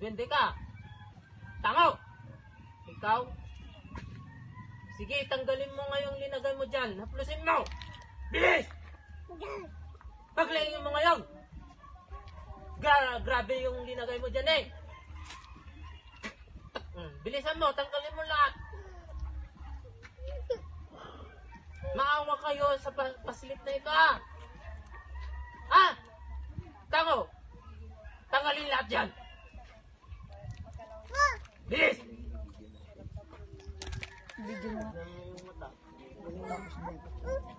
Duwende ka. Tango! Ikaw? Sige, tanggalin mo nga yung linagay mo dyan. Haplusin mo! Bilis! Paglingin mo ngayon! Grabe yung linagay mo dyan eh! Bilisan mo, tanggalin mo lahat! Maawa kayo sa pasilip na ito ah! Ah! Tango! Tanggalin lahat dyan! Bilis!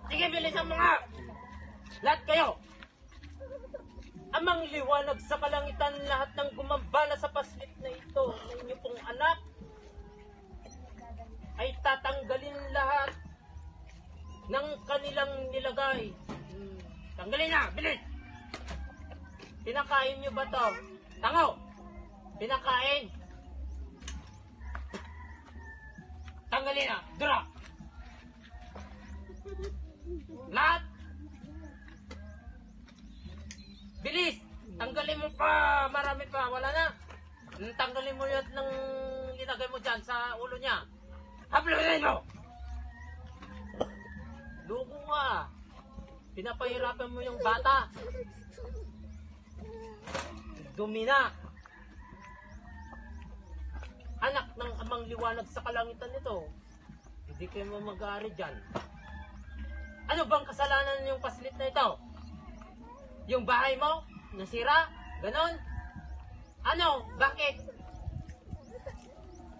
Sige, bilisan mo nga! Lahat kayo! Amang liwanag sa kalangitan, lahat ng gumambala sa paslip na ito ng inyong pong anak ay tatanggalin lahat ng kanilang nilagay. Tanggalin na! Bilis! Pinakain nyo ba to? Tango! Pinakain! Tanggalin na! Dura! Lahat! Bilis! Tanggalin mo pa! Marami pa! Wala na! Tanggalin mo yun ng linagay mo dyan sa ulo niya. Haplusin mo! Lugo nga! Pinapahirapan mo yung bata. Dumi na! Anak ng amang liwanag sa kalangitan nito. Hindi kayo mag-aari dyan. Ano bang kasalanan yung paslit na ito? Yung bahay mo? Nasira? Ganon? Ano? Bakit?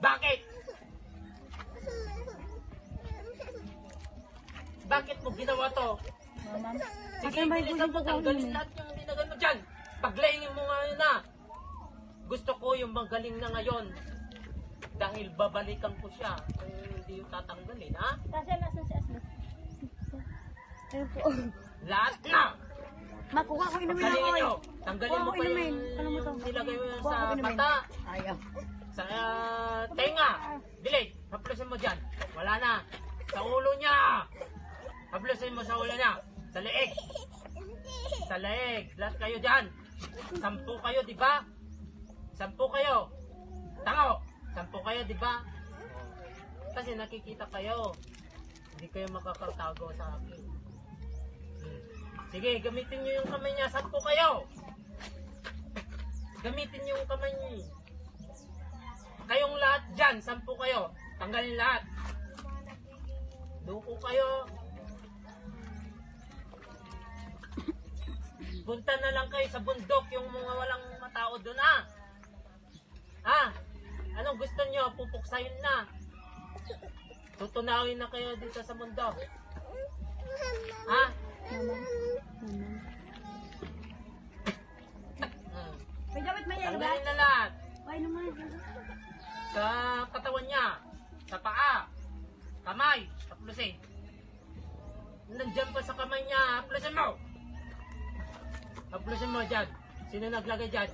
Bakit? Bakit mo ginawa to? Sige, bilisan mo, tanggalin lahat yung linagay mo dyan. Paglayingin mo nga yun na. Gusto ko yung magaling na ngayon. Dahil babalikan ko siya. Kung hindi yung tatanggalin, ha? Kasi nasan si Asli? Ayun po. Lahat na! Makuha ko inumin Pagkalingin ako. nyo. Tanggalin mo pa yung Ano mo to? nilagay mo Kuha sa ko inumin. mata. Ayaw. Sa tenga. Dilig. Haplusin mo dyan. Wala na. Sa ulo niya. Haplusin mo sa ulo niya. Sa leeg. Sa leeg. Lahat kayo dyan. 10 kayo, di ba? 10 kayo. Tango. 10 kayo, di ba? Kasi nakikita kayo. Hindi kayo makakatago sa akin. Sige, gamitin nyo yung kamay niya. 10 kayo. Gamitin nyo yung kamay niyo. Kayong lahat dyan, 10 kayo. Tanggalin lahat. Duko kayo. Punta na lang kayo sa bundok, yung mga walang matao doon, ah. Ah, anong gusto nyo? Pupuksayin na. Tutunawin na kayo dito sa mundo. Ha? May dapat may yan ba? Tanggalin na lahat. Ay naman. Sa katawan niya, sa paa, kamay, haplusin. Nandyan pa sa kamay niya, haplusin mo. Haplusin mo dyan. Sino naglagay dyan?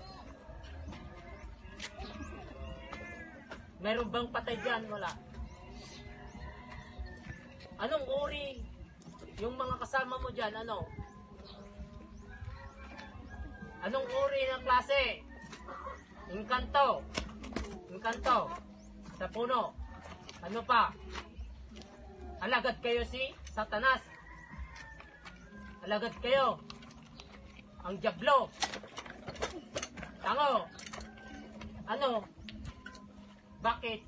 Meron bang patay dyan? Wala. Anong uri? Yung mga kasama mo dyan, ano? Anong uri ng klase? Engkanto. Engkanto. Sa puno. Ano pa? Alagad kayo si Satanas. Alagad kayo. Ang Diablo. Tango. Ano? Bakit?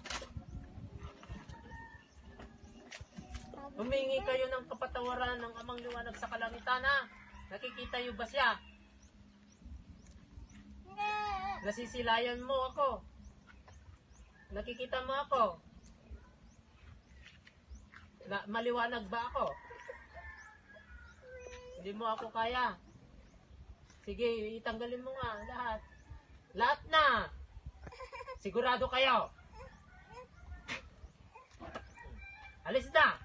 Humingi kayo ng kapatawaran ng amang liwanag sa kalangitan, ha? Nakikita niyo ba siya? Nasisilayan mo ako. Nakikita mo ako. Maliwanag ba ako? Hindi mo ako kaya. Sige, itanggalin mo nga lahat. Lahat na! Sigurado kayo. Alis na!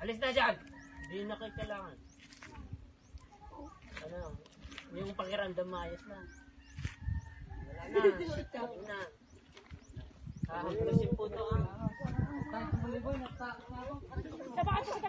Alis na dyan! Hindi na kayo kailangan. Ano? Yung pakiramdam maayos na. Wala na. Sitaw na. Hahagpasin po ito. Sa baka